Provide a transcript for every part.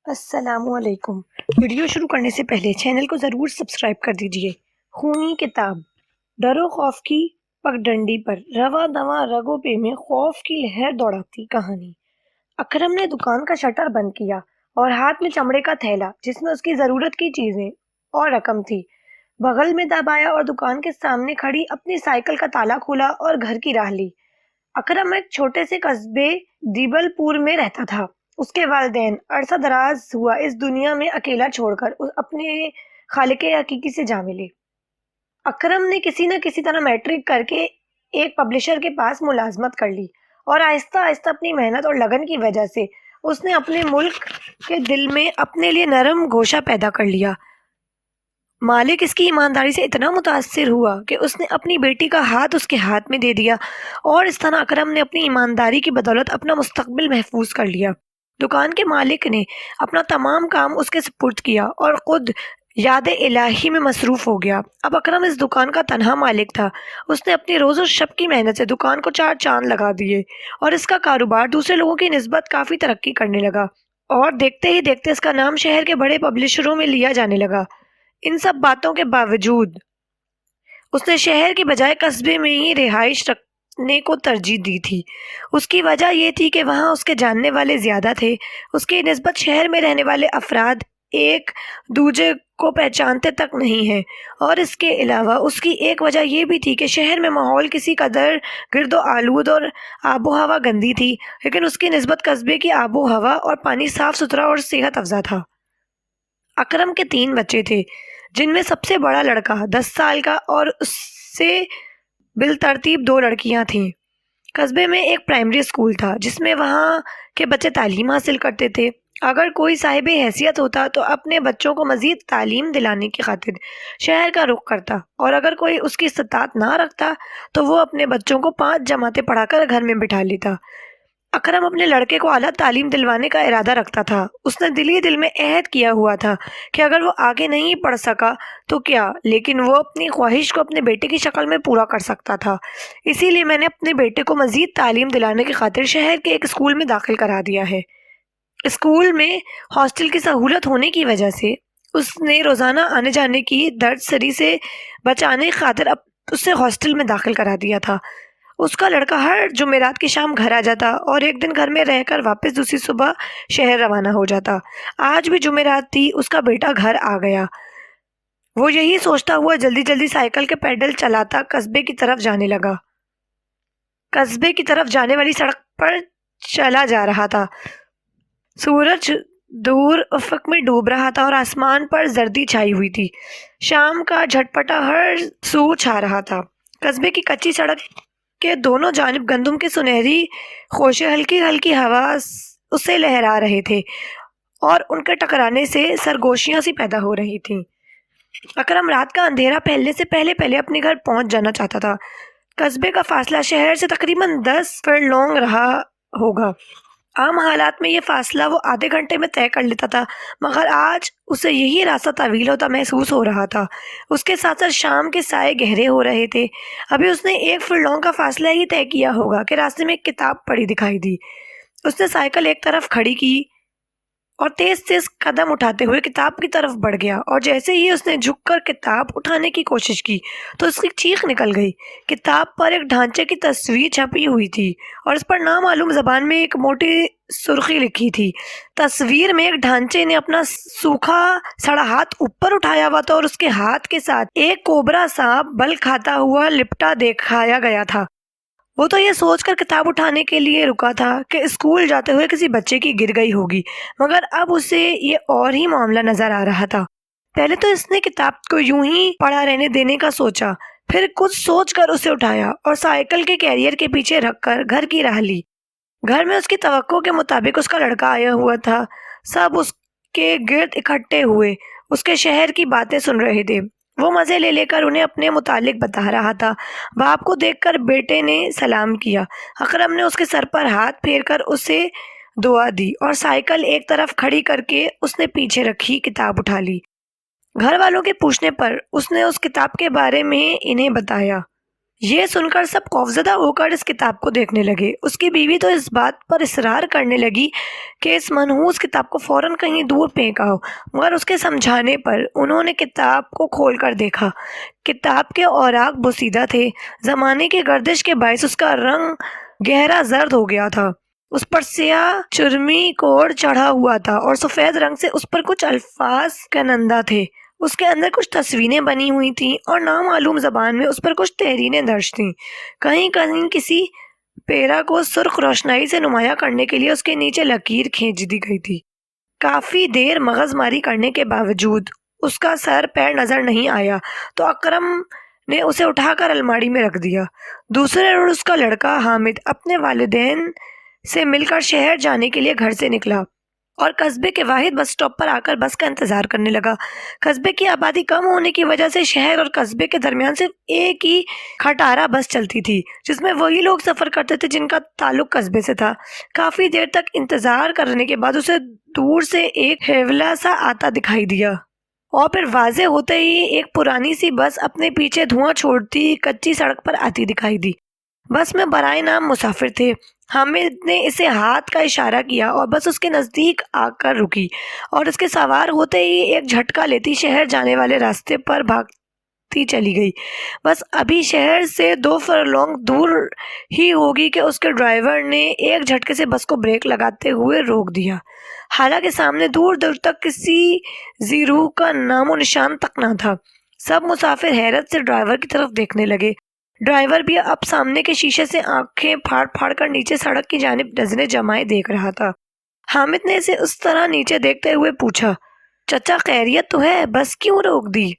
السلام علیکم۔ ویڈیو شروع کرنے سے پہلے چینل کو ضرور سبسکرائب کر دیجیے۔ خونی کتاب، ڈر و خوف کی پگڈنڈی پر رواں دواں رگوں پہ میں خوف کی لہر دوڑاتی کہانی۔ اکرم نے دکان کا شٹر بند کیا اور ہاتھ میں چمڑے کا تھیلا جس میں اس کی ضرورت کی چیزیں اور رقم تھی بغل میں دبایا اور دکان کے سامنے کھڑی اپنی سائیکل کا تالا کھولا اور گھر کی راہ لی۔ اکرم ایک چھوٹے سے قصبے دیبل پور میں رہتا تھا۔ اس کے والدین عرصہ دراز ہوا اس دنیا میں اکیلا چھوڑ کر اپنے خالق حقیقی سے جا ملے۔ اکرم نے کسی نہ کسی طرح میٹرک کر کے ایک پبلشر کے پاس ملازمت کر لی اور آہستہ آہستہ اپنی محنت اور لگن کی وجہ سے اس نے اپنے ملک کے دل میں اپنے لیے نرم گوشہ پیدا کر لیا۔ مالک اس کی ایمانداری سے اتنا متاثر ہوا کہ اس نے اپنی بیٹی کا ہاتھ اس کے ہاتھ میں دے دیا اور اس طرح اکرم نے اپنی ایمانداری کی بدولت اپنا مستقبل محفوظ کر لیا۔ دکان کے مالک نے اپنا تمام کام اس کے سپرد کیا اور خود یاد الہی میں مصروف ہو گیا۔ اب اکرم اس دکان کا تنہا مالک تھا۔ اس نے اپنی روز و شب کی محنت سے دکان کو 4 چاند لگا دیے اور اس کا کاروبار دوسرے لوگوں کی نسبت کافی ترقی کرنے لگا اور دیکھتے ہی دیکھتے اس کا نام شہر کے بڑے پبلشروں میں لیا جانے لگا۔ ان سب باتوں کے باوجود اس نے شہر کی بجائے قصبے میں ہی رہائش رکھنے کو ترجیح دی تھی۔ اس کی وجہ یہ تھی کہ وہاں اس کے جاننے والے زیادہ تھے۔ اس کی نسبت شہر میں رہنے والے افراد ایک دوجے کو پہچانتے تک نہیں ہیں، اور اس کے علاوہ اس کی ایک وجہ یہ بھی تھی کہ شہر میں ماحول کسی قدر گرد و آلود اور آب و ہوا گندی تھی، لیکن اس کی نسبت قصبے کی آب و ہوا اور پانی صاف ستھرا اور صحت افزا تھا۔ اکرم کے 3 بچے تھے، جن میں سب سے بڑا لڑکا 10 سال کا اور اس سے بالترتیب 2 لڑکیاں تھیں۔ قصبے میں ایک پرائمری اسکول تھا جس میں وہاں کے بچے تعلیم حاصل کرتے تھے۔ اگر کوئی صاحب حیثیت ہوتا تو اپنے بچوں کو مزید تعلیم دلانے کی خاطر شہر کا رخ کرتا، اور اگر کوئی اس کی استطاعت نہ رکھتا تو وہ اپنے بچوں کو 5 جماعتیں پڑھا کر گھر میں بٹھا لیتا۔ اکرم اپنے لڑکے کو اعلیٰ تعلیم دلوانے کا ارادہ رکھتا تھا۔ اس نے دل میں عہد کیا ہوا تھا کہ اگر وہ آگے نہیں پڑھ سکا تو کیا، لیکن وہ اپنی خواہش کو اپنے بیٹے کی شکل میں پورا کر سکتا تھا۔ اسی لیے میں نے اپنے بیٹے کو مزید تعلیم دلانے کی خاطر شہر کے ایک اسکول میں داخل کرا دیا ہے۔ اسکول میں ہاسٹل کی سہولت ہونے کی وجہ سے اس نے روزانہ آنے جانے کی درد سری سے بچانے کی خاطر اسے ہاسٹل میں داخل کرا دیا تھا۔ اس کا لڑکا ہر جمعرات کی شام گھر آ جاتا اور ایک دن گھر میں رہ کر واپس دوسری صبح شہر روانہ ہو جاتا۔ آج بھی جمعرات تھی، اس کا بیٹا گھر آ گیا۔ وہ یہی سوچتا ہوا جلدی جلدی سائیکل کے پیڈل چلاتا قصبے کی طرف جانے لگا۔ قصبے کی طرف جانے والی سڑک پر چلا جا رہا تھا۔ سورج دور افق میں ڈوب رہا تھا اور آسمان پر زردی چھائی ہوئی تھی۔ شام کا جھٹپٹا ہر سو چھا رہا تھا۔ قصبے کی کچی سڑک کے دونوں جانب گندم کے سنہری خوشے ہلکی ہلکی ہوا اسے لہرا رہے تھے اور ان کے ٹکرانے سے سرگوشیاں سی پیدا ہو رہی تھیں۔ اکرم رات کا اندھیرا پھیلنے سے پہلے اپنے گھر پہنچ جانا چاہتا تھا۔ قصبے کا فاصلہ شہر سے تقریباً 10 فرلونگ رہا ہوگا۔ عام حالات میں یہ فاصلہ وہ آدھے گھنٹے میں طے کر لیتا تھا، مگر آج اسے یہی راستہ طویل ہوتا محسوس ہو رہا تھا۔ اس کے ساتھ ساتھ شام کے سائے گہرے ہو رہے تھے۔ ابھی اس نے 1 فرلونگ کا فاصلہ ہی طے کیا ہوگا کہ راستے میں ایک کتاب پڑی دکھائی دی۔ اس نے سائیکل ایک طرف کھڑی کی اور تیز تیز قدم اٹھاتے ہوئے کتاب کی طرف بڑھ گیا، اور جیسے ہی اس نے جھک کر کتاب اٹھانے کی کوشش کی تو اس کی چیخ نکل گئی۔ کتاب پر ایک ڈھانچے کی تصویر چھپی ہوئی تھی اور اس پر نامعلوم زبان میں ایک موٹی سرخی لکھی تھی۔ تصویر میں ایک ڈھانچے نے اپنا سوکھا سڑا ہاتھ اوپر اٹھایا ہوا تھا اور اس کے ہاتھ کے ساتھ ایک کوبرا سانپ بل کھاتا ہوا لپٹا دکھایا گیا تھا۔ وہ تو یہ سوچ کر کتاب اٹھانے کے لیے رکا تھا کہ اسکول جاتے ہوئے کسی بچے کی گر گئی ہوگی، مگر اب اسے یہ اور ہی معاملہ نظر آ رہا تھا۔ پہلے تو اس نے کتاب کو یوں ہی پڑا رہنے دینے کا سوچا، پھر کچھ سوچ کر اسے اٹھایا اور سائیکل کے کیریئر کے پیچھے رکھ کر گھر کی راہ لی۔ گھر میں اس کی توقع کے مطابق اس کا لڑکا آیا ہوا تھا۔ سب اس کے گرد اکٹھے ہوئے اس کے شہر کی باتیں سن رہے تھے۔ وہ مزے لے کر انہیں اپنے متعلق بتا رہا تھا۔ باپ کو دیکھ کر بیٹے نے سلام کیا۔ اکرم نے اس کے سر پر ہاتھ پھیر کر اسے دعا دی اور سائیکل ایک طرف کھڑی کر کے اس نے پیچھے رکھی کتاب اٹھا لی۔ گھر والوں کے پوچھنے پر اس نے اس کتاب کے بارے میں انہیں بتایا۔ یہ سن کر سب خوفزدہ ہو کر اس کتاب کو دیکھنے لگے۔ اس کی بیوی تو اس بات پر اصرار کرنے لگی کہ اس منحوس کتاب کو فوراً کہیں دور پھینک آؤ، مگر اس کے سمجھانے پر انہوں نے کتاب کو کھول کر دیکھا۔ کتاب کے اوراق بوسیدہ تھے، زمانے کی گردش کے باعث اس کا رنگ گہرا زرد ہو گیا تھا، اس پر سیاہ چرمی کوڑ چڑھا ہوا تھا اور سفید رنگ سے اس پر کچھ الفاظ کنندہ تھے۔ اس کے اندر کچھ تصویریں بنی ہوئی تھیں اور نامعلوم زبان میں اس پر کچھ تحریریں درج تھیں۔ کہیں کہیں کسی پیرا کو سرخ روشنائی سے نمایاں کرنے کے لیے اس کے نیچے لکیر کھینچ دی گئی تھی۔ کافی دیر مغز ماری کرنے کے باوجود اس کا سر پیر نظر نہیں آیا تو اکرم نے اسے اٹھا کر الماری میں رکھ دیا۔ دوسرے روز اس کا لڑکا حامد اپنے والدین سے مل کر شہر جانے کے لیے گھر سے نکلا اور قصبے کے واحد بس اسٹاپ پر آ کر بس کا انتظار کرنے لگا۔ قصبے کی آبادی کم ہونے کی وجہ سے شہر اور قصبے کے درمیان صرف ایک ہی کھٹارا بس چلتی تھی، جس میں وہی لوگ سفر کرتے تھے جن کا تعلق قصبے سے تھا۔ کافی دیر تک انتظار کرنے کے بعد اسے دور سے ایک حیولہ سا آتا دکھائی دیا اور پھر واضح ہوتے ہی ایک پرانی سی بس اپنے پیچھے دھواں چھوڑتی کچی سڑک پر آتی دکھائی دی۔ بس میں برائے نام مسافر تھے۔ حامد نے اسے ہاتھ کا اشارہ کیا اور بس اس کے نزدیک آ کر رکی اور اس کے سوار ہوتے ہی ایک جھٹکا لیتی شہر جانے والے راستے پر بھاگتی چلی گئی۔ بس ابھی شہر سے 2 فرلانگ دور ہی ہوگی کہ اس کے ڈرائیور نے ایک جھٹکے سے بس کو بریک لگاتے ہوئے روک دیا، حالانکہ سامنے دور دور تک کسی ذی روح کا نام و نشان تک نہ تھا۔ سب مسافر حیرت سے ڈرائیور کی طرف دیکھنے لگے۔ ڈرائیور بھی اب سامنے کے شیشے سے آنکھیں پھاڑ پھاڑ کر نیچے سڑک کی جانب نظریں جمائے دیکھ رہا تھا۔ حامد نے اسے اس طرح نیچے دیکھتے ہوئے پوچھا، چچا خیریت تو ہے؟ بس کیوں روک دی؟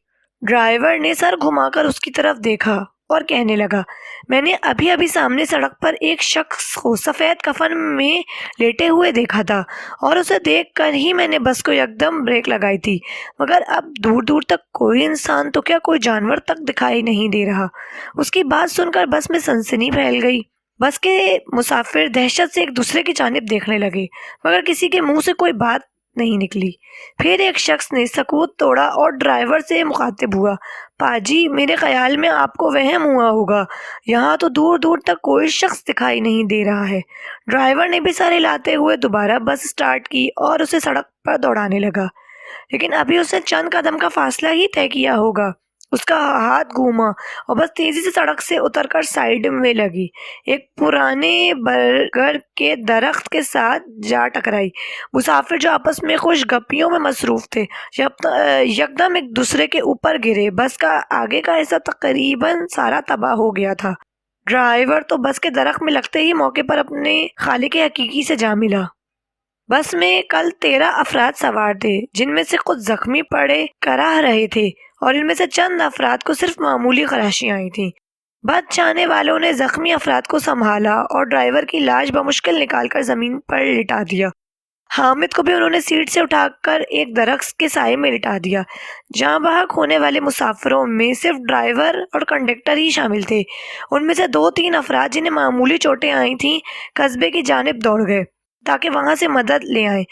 ڈرائیور نے سر گھما کر اس کی طرف دیکھا اور کہنے لگا، میں نے ابھی سامنے سڑک پر ایک شخص کو سفید کفن میں لیٹے ہوئے دیکھا تھا اور اسے دیکھ کر ہی میں نے بس کو یکدم بریک لگائی تھی، مگر اب دور دور تک کوئی انسان تو کیا کوئی جانور تک دکھائی نہیں دے رہا۔ اس کی بات سن کر بس میں سنسنی پھیل گئی۔ بس کے مسافر دہشت سے ایک دوسرے کی جانب دیکھنے لگے، مگر کسی کے منہ سے کوئی بات نہیں نکلی۔ پھر ایک شخص نے سکوت توڑا اور ڈرائیور سے مخاطب ہوا، پاجی میرے خیال میں آپ کو وہم ہوا ہوگا، یہاں تو دور دور تک کوئی شخص دکھائی نہیں دے رہا ہے۔ ڈرائیور نے بھی سر ہلاتے ہوئے دوبارہ بس اسٹارٹ کی اور اسے سڑک پر دوڑانے لگا، لیکن ابھی اس نے چند قدم کا فاصلہ ہی طے کیا ہوگا، اس کا ہاتھ گھوما اور بس تیزی سے سڑک سے اتر کر سائیڈ میں لگی، ایک پرانے برگد کے درخت کے ساتھ جا ٹکرائی۔ مسافر جو آپس میں خوش گپیوں میں مصروف تھے یکدم ایک دوسرے کے اوپر گرے۔ بس کا آگے کا حصہ تقریباً سارا تباہ ہو گیا تھا۔ ڈرائیور تو بس کے درخت میں لگتے ہی موقع پر اپنے خالق حقیقی سے جا ملا۔ بس میں کل 13 افراد سوار تھے، جن میں سے کچھ زخمی پڑے کراہ رہے تھے اور ان میں سے چند افراد کو صرف معمولی خراشیاں آئی تھیں۔ بس چاہنے والوں نے زخمی افراد کو سنبھالا اور ڈرائیور کی لاش بمشکل نکال کر زمین پر لٹا دیا۔ حامد کو بھی انہوں نے سیٹ سے اٹھا کر ایک درخت کے سائے میں لٹا دیا۔ جاں بحق ہونے والے مسافروں میں صرف ڈرائیور اور کنڈکٹر ہی شامل تھے۔ ان میں سے 2-3 افراد جنہیں معمولی چوٹیں آئی تھیں قصبے کی جانب دوڑ گئے تاکہ وہاں سے مدد لے آئیں۔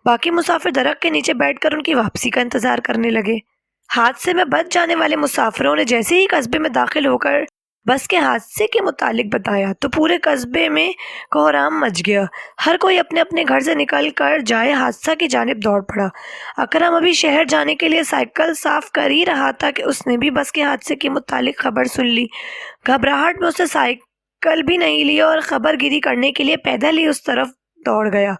باقی مسافر درخت کے نیچے بیٹھ کر ان کی واپسی کا انتظار کرنے لگے۔ حادثے میں بچ جانے والے مسافروں نے جیسے ہی قصبے میں داخل ہو کر بس کے حادثے کے متعلق بتایا تو پورے قصبے میں کوہرام مچ گیا۔ ہر کوئی اپنے اپنے گھر سے نکل کر جائے حادثہ کی جانب دوڑ پڑا۔ اکرم ابھی شہر جانے کے لیے سائیکل صاف کر ہی رہا تھا کہ اس نے بھی بس کے حادثے کے متعلق خبر سن لی۔ گھبراہٹ میں اسے سائیکل بھی نہیں لی اور خبر گیری کرنے کے لیے پیدل ہی اس طرف دوڑ گیا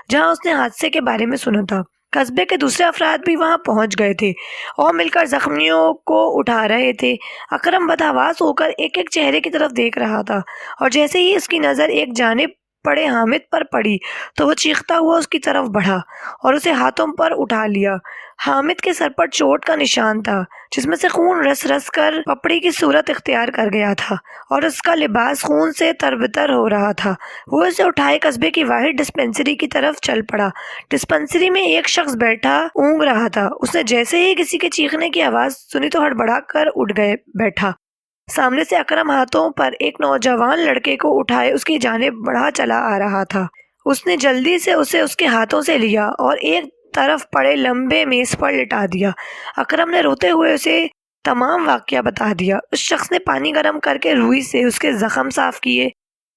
جہاں اس نے حادثے کے بارے میں سنا تھا۔ قصبے کے دوسرے افراد بھی وہاں پہنچ گئے تھے اور مل کر زخمیوں کو اٹھا رہے تھے۔ اکرم بدحواس ہو کر ایک ایک چہرے کی طرف دیکھ رہا تھا اور جیسے ہی اس کی نظر ایک جانب پڑے حامد پر پڑی تو وہ چیختا ہوا اس کی طرف بڑھا اور اسے ہاتھوں پر اٹھا لیا۔ حامد کے سر پر چوٹ کا نشان تھا جس میں سے خون رس رس کر پپڑی کی صورت اختیار کر گیا تھا اور اس کا لباس خون سے تربتر ہو رہا تھا۔ وہ اسے اٹھائے قصبے کی واحد ڈسپنسری کی طرف چل پڑا۔ ڈسپنسری میں ایک شخص بیٹھا اونگ رہا تھا۔ اس نے جیسے ہی کسی کے چیخنے کی آواز سنی تو ہڑبڑا کر اٹھ گئے بیٹھا۔ سامنے سے اکرم ہاتھوں پر ایک نوجوان لڑکے کو اٹھائے اس کی جانب بڑھا چلا آ رہا تھا۔ اس نے جلدی سے اسے اس کے ہاتھوں سے لیا اور ایک طرف پڑے لمبے میز پر لٹا دیا۔ اکرم نے روتے ہوئے اسے تمام واقعہ بتا دیا۔ اس شخص نے پانی گرم کر کے روئی سے اس کے زخم صاف کیے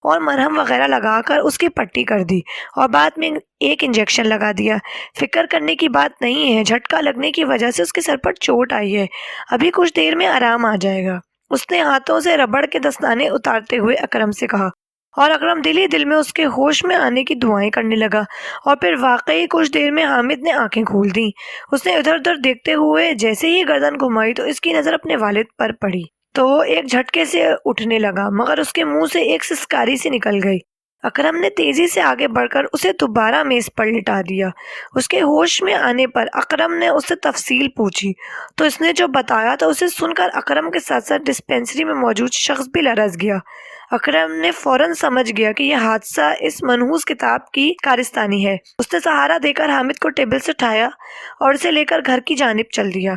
اور مرہم وغیرہ لگا کر اس کی پٹی کر دی اور بعد میں ایک انجیکشن لگا دیا۔ فکر کرنے کی بات نہیں ہے، جھٹکا لگنے کی وجہ سے اس کے سر پر چوٹ آئی ہے، ابھی کچھ دیر میں آرام آ جائے گا۔ اس نے ہاتھوں سے ربڑ کے دستانے اتارتے ہوئے اکرم سے کہا، اور اکرم دل ہی دل میں اس کے ہوش میں آنے کی دعائیں کرنے لگا۔ اور پھر واقعی کچھ دیر میں حامد نے آنکھیں کھول دیں۔ اس نے ادھر ادھر دیکھتے ہوئے جیسے ہی گردن گھمائی تو اس کی نظر اپنے والد پر پڑی تو ایک جھٹکے سے اٹھنے لگا، مگر اس کے منہ سے ایک سسکاری سی نکل گئی۔ اکرم نے تیزی سے آگے بڑھ کر اسے دوبارہ میز پر لٹا دیا۔ اس کے ہوش میں آنے پر اکرم نے اس سے تفصیل پوچھی تو اس نے جو بتایا تو اسے سن کر اکرم کے ساتھ ساتھ ڈسپینسری میں موجود شخص بھی لرز گیا۔ اکرم نے فوراً سمجھ گیا کہ یہ حادثہ اس منحوس کتاب کی کارستانی ہے۔ اس نے سہارا دے کر حامد کو ٹیبل سے اٹھایا اور اسے لے کر گھر کی جانب چل دیا۔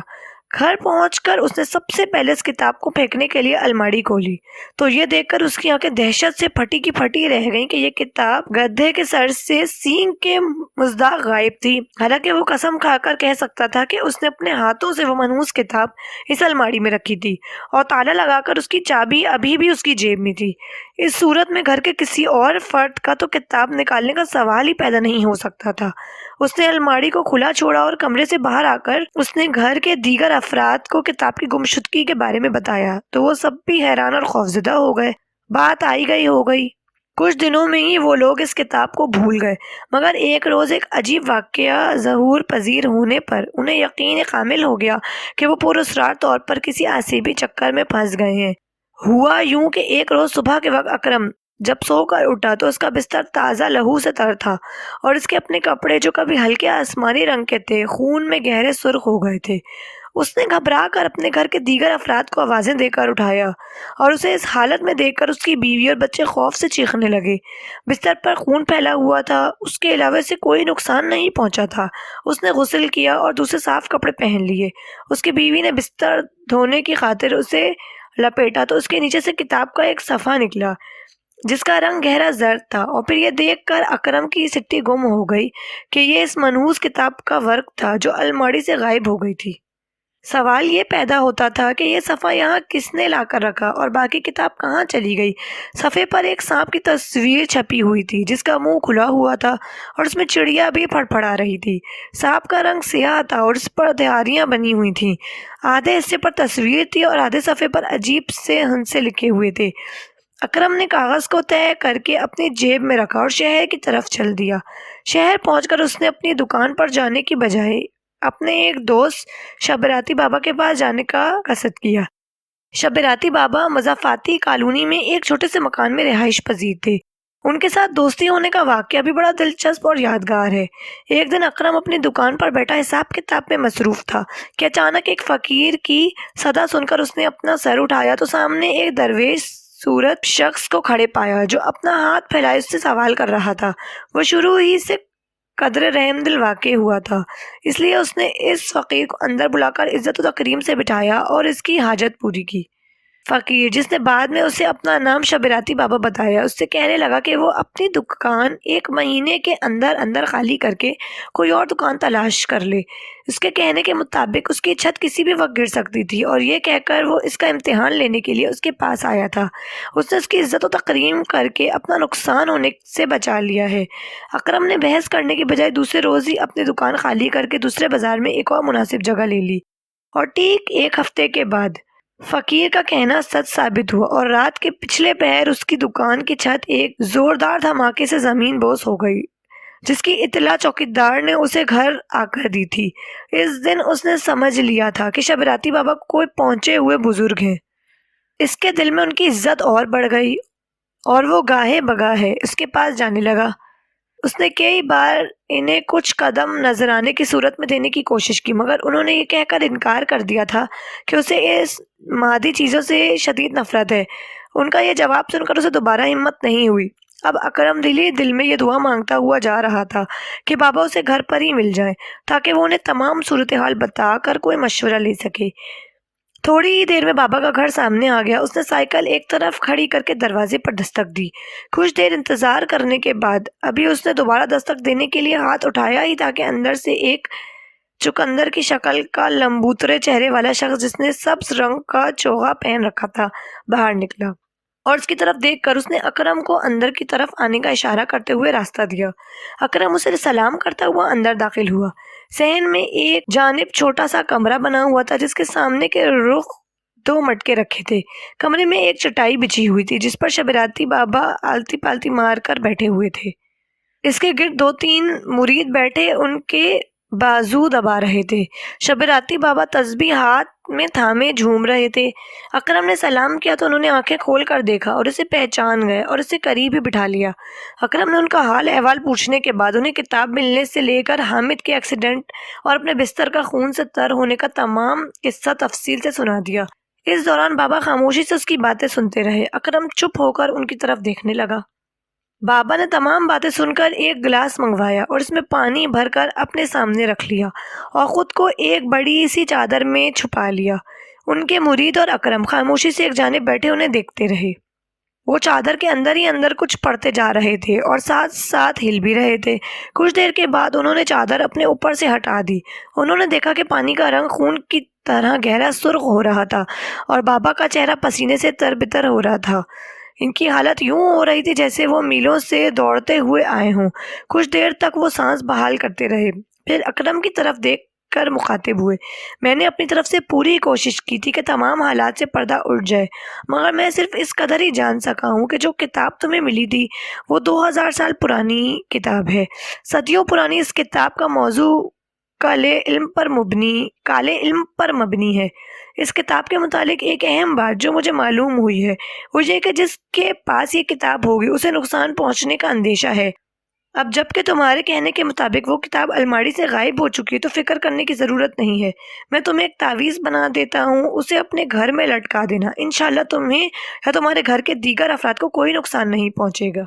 گھر پہنچ کر اس نے سب سے پہلے اس کتاب کو پھینکنے کے لیے الماری کھولی تو یہ دیکھ کر اس کی آنکھیں دہشت سے پھٹی کی پھٹی رہ گئیں کہ یہ کتاب گدھے کے سر سے سینگ کے مزداق غائب تھی۔ حالانکہ وہ قسم کھا کر کہہ سکتا تھا کہ اس نے اپنے ہاتھوں سے وہ منحوس کتاب اس الماری میں رکھی تھی اور تالا لگا کر اس کی چابی ابھی بھی اس کی جیب میں تھی۔ اس صورت میں گھر کے کسی اور فرد کا تو کتاب نکالنے کا سوال ہی پیدا نہیں ہو سکتا تھا۔ اس نے الماری کو کھلا چھوڑا اور کمرے سے باہر آ کر اس نے گھر کے دیگر افراد کو کتاب کی گمشدگی کے بارے میں بتایا تو وہ سب بھی حیران اور خوفزدہ ہو گئے۔ بات آئی گئی ہو گئی، کچھ دنوں میں ہی وہ لوگ اس کتاب کو بھول گئے، مگر ایک روز ایک عجیب واقعہ ظہور پذیر ہونے پر انہیں یقین کامل ہو گیا کہ وہ پراسرار طور پر کسی آسیبی چکر میں پھنس گئے ہیں۔ ہوا یوں کہ ایک روز صبح کے وقت اکرم جب سو کر اٹھا تو اس کا بستر تازہ لہو سے تر تھا اور اس کے اپنے کپڑے جو کبھی ہلکے آسمانی رنگ کے تھے خون میں گہرے سرخ ہو گئے تھے۔ اس نے گھبرا کر اپنے گھر کے دیگر افراد کو آوازیں دے کر اٹھایا اور اسے اس حالت میں دیکھ کر اس کی بیوی اور بچے خوف سے چیخنے لگے۔ بستر پر خون پھیلا ہوا تھا، اس کے علاوہ سے کوئی نقصان نہیں پہنچا تھا۔ اس نے غسل کیا اور دوسرے صاف کپڑے پہن لیے۔ اس کی بیوی نے بستر دھونے کی خاطر اسے لپیٹا تو اس کے نیچے سے کتاب کا ایک صفحہ نکلا جس کا رنگ گہرا زرد تھا، اور پھر یہ دیکھ کر اکرم کی سٹی گم ہو گئی کہ یہ اس منحوس کتاب کا ورق تھا جو الماری سے غائب ہو گئی تھی۔ سوال یہ پیدا ہوتا تھا کہ یہ صفحہ یہاں کس نے لا کر رکھا اور باقی کتاب کہاں چلی گئی؟ صفحے پر ایک سانپ کی تصویر چھپی ہوئی تھی جس کا منہ کھلا ہوا تھا اور اس میں چڑیا بھی پھڑپھڑا رہی تھی۔ سانپ کا رنگ سیاہ تھا اور اس پر دھاریاں بنی ہوئی تھیں۔ آدھے حصے پر تصویر تھی اور آدھے صفحے پر عجیب سے ہنسے لکھے ہوئے تھے۔ اکرم نے کاغذ کو طے کر کے اپنی جیب میں رکھا اور شہر کی طرف چل دیا۔ شہر پہنچ کر اس نے اپنی دکان پر جانے کی بجائے اپنے ایک دوست شبراتی بابا کے پاس جانے کا قصد کیا۔ شبراتی بابا مضافاتی کالونی میں ایک چھوٹے سے مکان میں رہائش پذیر تھے۔ ان کے ساتھ دوستی ہونے کا واقعہ بھی بڑا دلچسپ اور یادگار ہے۔ ایک دن اکرم اپنی دکان پر بیٹھا حساب کتاب میں مصروف تھا کہ اچانک ایک فقیر کی صدا سن کر اس نے اپنا سر اٹھایا تو سامنے ایک درویش صورت شخص کو کھڑے پایا جو اپنا ہاتھ پھیلائے اس سے سوال کر رہا تھا۔ وہ شروع ہی سے قدر رحم دل واقع ہوا تھا، اس لیے اس نے اس فقیر کو اندر بلا کر عزت و تکریم سے بٹھایا اور اس کی حاجت پوری کی۔ فقیر، جس نے بعد میں اسے اپنا نام شبراتی بابا بتایا، اس سے کہنے لگا کہ وہ اپنی دکان 1 مہینے کے اندر اندر خالی کر کے کوئی اور دکان تلاش کر لے۔ اس کے کہنے کے مطابق اس کی چھت کسی بھی وقت گر سکتی تھی اور یہ کہہ کر وہ اس کا امتحان لینے کے لیے اس کے پاس آیا تھا۔ اس نے اس کی عزت و تکریم کر کے اپنا نقصان ہونے سے بچا لیا ہے۔ اکرم نے بحث کرنے کی بجائے دوسرے روز ہی اپنی دکان خالی کر کے دوسرے بازار میں ایک اور مناسب جگہ لے لی اور ٹھیک 1 ہفتے کے بعد فقیر کا کہنا سچ ثابت ہوا اور رات کے پچھلے پہر اس کی دکان کی چھت ایک زوردار دھماکے سے زمین بوس ہو گئی، جس کی اطلاع چوکیدار نے اسے گھر آ کر دی تھی۔ اس دن اس نے سمجھ لیا تھا کہ شبراتی بابا کوئی پہنچے ہوئے بزرگ ہیں۔ اس کے دل میں ان کی عزت اور بڑھ گئی اور وہ گاہے بگاہے اس کے پاس جانے لگا۔ اس نے کئی بار انہیں کچھ قدم نذرانے کی صورت میں دینے کی کوشش کی، مگر انہوں نے یہ کہہ کر انکار کر دیا تھا کہ اسے اس مادی چیزوں سے شدید نفرت ہے۔ ان کا یہ جواب سن کر اسے دوبارہ ہمت نہیں ہوئی۔ اب اکرم دل ہی دل میں یہ دعا مانگتا ہوا جا رہا تھا کہ بابا اسے گھر پر ہی مل جائیں تاکہ وہ انہیں تمام صورتحال بتا کر کوئی مشورہ لے سکے۔ تھوڑی ہی دیر میں بابا کا گھر سامنے آ گیا۔ اس نے سائیکل ایک طرف کھڑی کر کے دروازے پر دستک دی۔ کچھ دیر انتظار کرنے کے بعد ابھی اس نے دوبارہ دستک دینے کے لیے ہاتھ اٹھایا ہی تھا کہ اندر سے ایک چقندر کی شکل کا لمبوترے چہرے والا شخص جس نے سبز رنگ کا چوغا پہن رکھا تھا باہر نکلا، اور اس کی طرف دیکھ کر اس نے اکرم کو اندر کی طرف آنے کا اشارہ کرتے ہوئے راستہ دیا۔ اکرم اسے سلام کرتا ہوا اندر داخل ہوا۔ صحن میں ایک جانب چھوٹا سا کمرہ بنا ہوا تھا جس کے سامنے کے رخ 2 مٹکے رکھے تھے۔ کمرے میں ایک چٹائی بچھی ہوئی تھی جس پر شبراتی بابا آلتی پالتی مار کر بیٹھے ہوئے تھے۔ اس کے گرد 2-3 مرید بیٹھے ان کے بازو دبا رہے تھے۔ شبراتی بابا تسبیح ہاتھ میں تھامے جھوم رہے تھے۔ اکرم نے سلام کیا تو انہوں نے آنکھیں کھول کر دیکھا اور اسے پہچان گئے اور اسے قریب ہی بٹھا لیا۔ اکرم نے ان کا حال احوال پوچھنے کے بعد انہیں کتاب ملنے سے لے کر حامد کے ایکسیڈنٹ اور اپنے بستر کا خون سے تر ہونے کا تمام قصہ تفصیل سے سنا دیا۔ اس دوران بابا خاموشی سے اس کی باتیں سنتے رہے۔ اکرم چپ ہو کر ان کی طرف دیکھنے لگا۔ بابا نے تمام باتیں سن کر ایک گلاس منگوایا اور اس میں پانی بھر کر اپنے سامنے رکھ لیا اور خود کو ایک بڑی سی چادر میں چھپا لیا۔ ان کے مرید اور اکرم خاموشی سے ایک جانب بیٹھے انہیں دیکھتے رہے۔ وہ چادر کے اندر ہی اندر کچھ پڑھتے جا رہے تھے اور ساتھ ساتھ ہل بھی رہے تھے۔ کچھ دیر کے بعد انہوں نے چادر اپنے اوپر سے ہٹا دی۔ انہوں نے دیکھا کہ پانی کا رنگ خون کی طرح گہرا سرخ ہو رہا تھا اور بابا کا چہرہ پسینے سے تربتر ہو رہا تھا۔ ان کی حالت یوں ہو رہی تھی جیسے وہ میلوں سے دوڑتے ہوئے آئے ہوں۔ کچھ دیر تک وہ سانس بحال کرتے رہے، پھر اکرم کی طرف دیکھ کر مخاطب ہوئے۔ میں نے اپنی طرف سے پوری کوشش کی تھی کہ تمام حالات سے پردہ اٹھ جائے، مگر میں صرف اس قدر ہی جان سکا ہوں کہ جو کتاب تمہیں ملی تھی وہ 2000 سال پرانی کتاب ہے۔ صدیوں پرانی اس کتاب کا موضوع کالے علم پر مبنی ہے۔ اس کتاب کے متعلق ایک اہم بات جو مجھے معلوم ہوئی ہے وہ یہ کہ جس کے پاس یہ کتاب ہوگی اسے نقصان پہنچنے کا اندیشہ ہے۔ اب جب کہ تمہارے کہنے کے مطابق وہ کتاب الماری سے غائب ہو چکی ہے تو فکر کرنے کی ضرورت نہیں ہے۔ میں تمہیں ایک تعویذ بنا دیتا ہوں، اسے اپنے گھر میں لٹکا دینا، انشاءاللہ تمہیں یا تمہارے گھر کے دیگر افراد کو کوئی نقصان نہیں پہنچے گا۔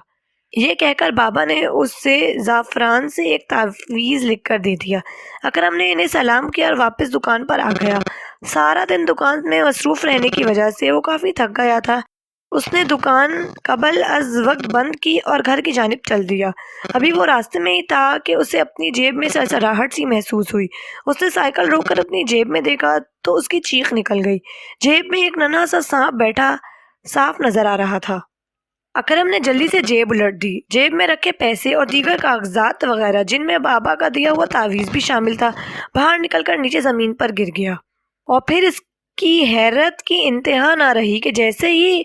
یہ کہہ کر بابا نے اسے زعفران سے ایک تعویذ لکھ کر دے دیا۔ اکرم نے انہیں سلام کیا اور واپس دکان پر آ گیا۔ سارا دن دکان میں مصروف رہنے کی وجہ سے وہ کافی تھک گیا تھا۔ اس نے دکان قبل از وقت بند کی اور گھر کی جانب چل دیا۔ ابھی وہ راستے میں ہی تھا کہ اسے اپنی جیب میں سرسراہٹ سی محسوس ہوئی۔ اس نے سائیکل روک کر اپنی جیب میں دیکھا تو اس کی چیخ نکل گئی۔ جیب میں ایک ننھا سا سانپ بیٹھا صاف نظر آ رہا تھا۔ اکرم نے جلدی سے جیب الٹ دی۔ جیب میں رکھے پیسے اور دیگر کاغذات وغیرہ جن میں بابا کا دیا ہوا تعویذ بھی شامل تھا باہر نکل کر نیچے زمین پر گر گیا، اور پھر اس کی حیرت کی انتہا نہ رہی کہ جیسے ہی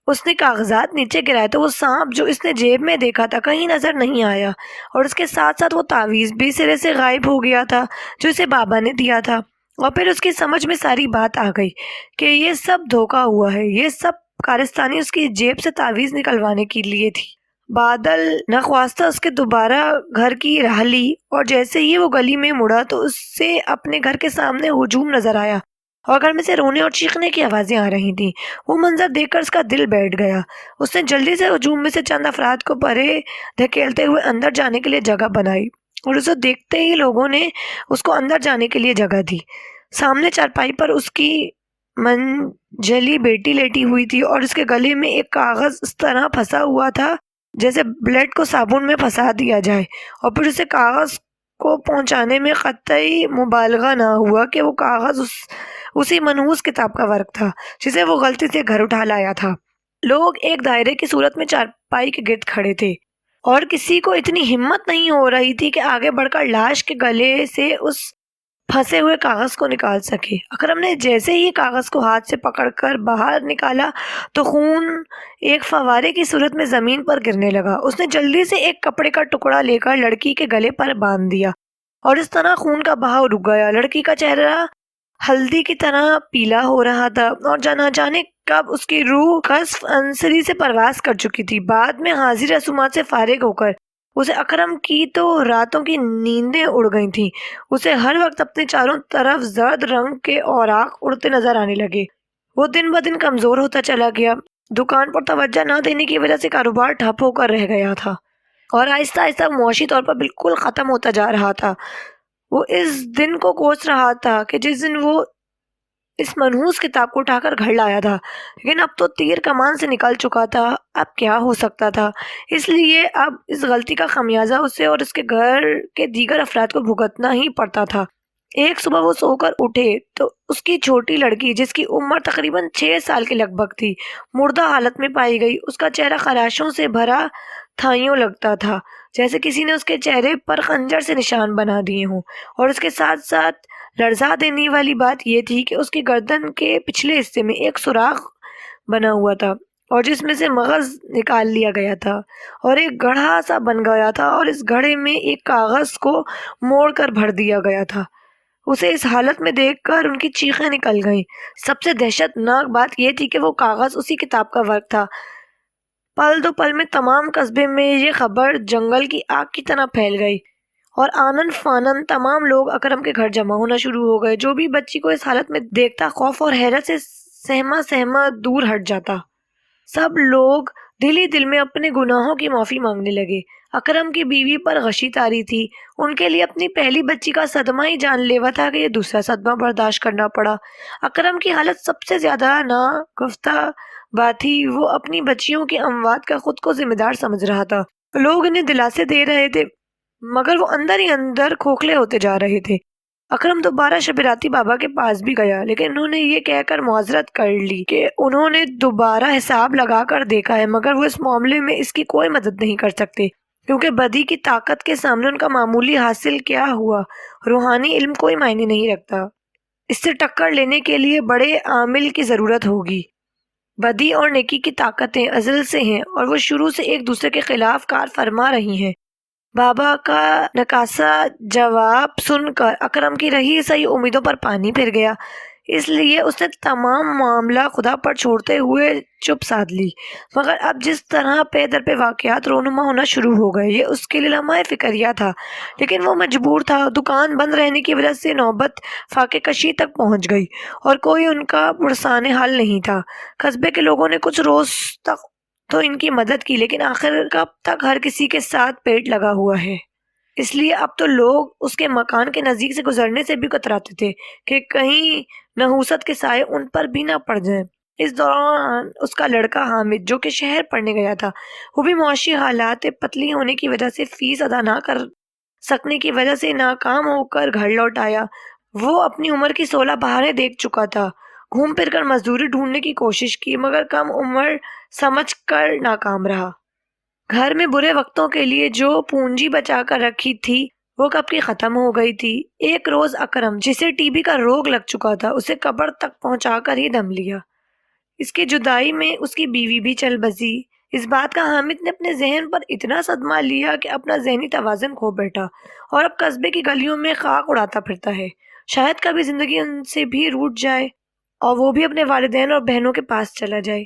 اس نے کاغذات نیچے گرائے تو وہ سانپ جو اس نے جیب میں دیکھا تھا کہیں نظر نہیں آیا، اور اس کے ساتھ ساتھ وہ تعویذ بھی سرے سے غائب ہو گیا تھا جو اسے بابا نے دیا تھا۔ اور پھر اس کی سمجھ میں ساری بات آ گئی کہ یہ سب دھوکہ ہوا ہے، یہ سب کارستانی اس کی جیب سے تعویذ نکلوانے کے لیے تھی۔ بادل نخواستہ اس کے دوبارہ گھر کی راہ لی، اور جیسے ہی وہ گلی میں مڑا تو اس سے اپنے گھر کے سامنے ہجوم نظر آیا اور گھر میں سے رونے اور چیخنے کی آوازیں آ رہی تھیں۔ وہ منظر دیکھ کر اس کا دل بیٹھ گیا۔ اس نے جلدی سے ہجوم میں سے چند افراد کو پرے دھکیلتے ہوئے اندر جانے کے لیے جگہ بنائی، اور اسے دیکھتے ہی لوگوں نے اس کو اندر جانے کے لیے جگہ دی۔ سامنے چارپائی پر اس کی منجلی بیٹی لیٹی ہوئی تھی اور اس کے گلے میں ایک کاغذ اس طرح پھنسا ہوا تھا جیسے بلیڈ کو صابن میں پھنسا دیا جائے، اور پھر اسے کاغذ کو پہنچانے میں قطعی مبالغہ نہ ہوا کہ وہ کاغذ اسی منحوس کتاب کا ورق تھا جسے وہ غلطی سے گھر اٹھا لایا تھا۔ لوگ ایک دائرے کی صورت میں چارپائی کے گرد کھڑے تھے اور کسی کو اتنی ہمت نہیں ہو رہی تھی کہ آگے بڑھ کر لاش کے گلے سے اس پھنسے ہوئے کاغذ کو نکال سکے۔ اکرم نے جیسے ہی کاغذ کو ہاتھ سے پکڑ کر باہر نکالا تو خون ایک فوارے کی صورت میں زمین پر گرنے لگا۔ اس نے جلدی سے ایک کپڑے کا ٹکڑا لے کر لڑکی کے گلے پر باندھ دیا اور اس طرح خون کا بہاؤ رک گیا۔ لڑکی کا چہرہ ہلدی کی طرح پیلا ہو رہا تھا اور نہ جانے کب اس کی روح قصف انصری سے پرواز کر چکی تھی۔ بعد میں حاضر رسومات سے فارغ ہو کر اسے اکرم کی تو راتوں کی نیندیں اڑ گئی تھیں۔ اسے ہر وقت اپنے چاروں طرف زرد رنگ کے اوراق اڑتے نظر آنے لگے۔ وہ دن بدن کمزور ہوتا چلا گیا۔ دکان پر توجہ نہ دینے کی وجہ سے کاروبار ٹھپ ہو کر رہ گیا تھا اور آہستہ آہستہ معاشی طور پر بالکل ختم ہوتا جا رہا تھا۔ وہ اس دن کو کوس رہا تھا کہ جس دن وہ اس منحوس کتاب کو اٹھا کر گھر لایا تھا، لیکن اب تو تیر کمان سے نکل چکا تھا۔ اب کیا ہو سکتا تھا؟ اس لیے اب اس غلطی کا خمیازہ اسے اور اس کے گھر کے دیگر افراد کو بھگتنا ہی پڑتا تھا۔ ایک صبح وہ سو کر اٹھے تو اس کی چھوٹی لڑکی جس کی عمر تقریباً 6 سال کے لگ بھگ تھی مردہ حالت میں پائی گئی۔ اس کا چہرہ خراشوں سے بھرا تھا، یوں لگتا تھا جیسے کسی نے اس کے چہرے پر خنجر سے نشان بنا دیے ہوں، اور اس کے ساتھ ساتھ لرزا دینے والی بات یہ تھی کہ اس کی گردن کے پچھلے حصے میں ایک سوراخ بنا ہوا تھا اور جس میں سے مغز نکال لیا گیا تھا اور ایک گڑھا سا بن گیا تھا، اور اس گڑھے میں ایک کاغذ کو موڑ کر بھر دیا گیا تھا۔ اسے اس حالت میں دیکھ کر ان کی چیخیں نکل گئیں۔ سب سے دہشت ناک بات یہ تھی کہ وہ کاغذ اسی کتاب کا ورق تھا۔ پل دو پل میں تمام قصبے میں یہ خبر جنگل کی آگ کی طرح پھیل گئی، اور آنن فانن تمام لوگ اکرم کے گھر جمع ہونا شروع ہو گئے۔ جو بھی بچی کو اس حالت میں دیکھتا خوف اور حیرت سے سہما سہما دور ہٹ جاتا۔ سب لوگ دل ہی دل میں اپنے گناہوں کی معافی مانگنے لگے۔ اکرم کی بیوی پر غشی طاری تھی۔ ان کے لیے اپنی پہلی بچی کا صدمہ ہی جان لیوا تھا کہ یہ دوسرا صدمہ برداشت کرنا پڑا۔ اکرم کی حالت سب سے زیادہ ناگفتہ بات تھی۔ وہ اپنی بچیوں کی اموات کا خود کو ذمہ دار سمجھ رہا تھا۔ لوگ انہیں دلاسے دے رہے تھے مگر وہ اندر ہی اندر کھوکھلے ہوتے جا رہے تھے۔ اکرم دوبارہ شبیراتی بابا کے پاس بھی گیا، لیکن انہوں نے یہ کہہ کر معذرت کر لی کہ انہوں نے دوبارہ حساب لگا کر دیکھا ہے مگر وہ اس معاملے میں اس کی کوئی مدد نہیں کر سکتے، کیونکہ بدی کی طاقت کے سامنے ان کا معمولی حاصل کیا ہوا روحانی علم کوئی معنی نہیں رکھتا۔ اس سے ٹکر لینے کے لیے بڑے عامل کی ضرورت ہوگی۔ بدی اور نیکی کی طاقتیں ازل سے ہیں اور وہ شروع سے ایک دوسرے کے خلاف کار فرما رہی ہیں۔ بابا کا نکاسا جواب سن کر اکرم کی رہی سہی امیدوں پر پانی پھر گیا، اس لیے اس نے تمام معاملہ خدا پر چھوڑتے ہوئے چپ سادھ لی۔ مگر اب جس طرح پے در پہ واقعات رونما ہونا شروع ہو گئے یہ اس کے لیے لمحہ فکریہ تھا، لیکن وہ مجبور تھا۔ دکان بند رہنے کی وجہ سے نوبت فاقے کشی تک پہنچ گئی اور کوئی ان کا پرسان حال نہیں تھا۔ قصبے کے لوگوں نے کچھ روز تک تو ان کی مدد کی، لیکن آخر کب تک ہر کسی کے ساتھ پیٹ لگا ہوا ہے۔ اس لیے اب تو لوگ اس کے مکان کے نزدیک سے گزرنے سے بھی کتراتے تھے کہ کہیں نحوست کے سائے ان پر بھی نہ پڑ جائیں۔ اس دوران اس کا لڑکا حامد جو کہ شہر پڑھنے گیا تھا، وہ بھی معاشی حالات پتلی ہونے کی وجہ سے فیس ادا نہ کر سکنے کی وجہ سے ناکام ہو کر گھر لوٹ آیا۔ وہ اپنی عمر کی 16 بہاریں دیکھ چکا تھا، گھوم پھر کر مزدوری ڈھونڈنے کی کوشش کی مگر کم عمر سمجھ کر ناکام رہا۔ گھر میں برے وقتوں کے لیے جو پونجی بچا کر رکھی تھی وہ کب کی ختم ہو گئی تھی۔ ایک روز اکرم جسے ٹی بی کا روگ لگ چکا تھا اسے قبر تک پہنچا کر ہی دم لیا۔ اس کی جدائی میں اس کی بیوی بھی چل بسی۔ اس بات کا حامد نے اپنے ذہن پر اتنا صدمہ لیا کہ اپنا ذہنی توازن کھو بیٹھا اور اب قصبے کی گلیوں میں خاک اڑاتا پھرتا ہے۔ شاید کبھی زندگی ان سے بھی روٹھ جائے اور وہ بھی اپنے والدین اور بہنوں کے پاس چلا جائے۔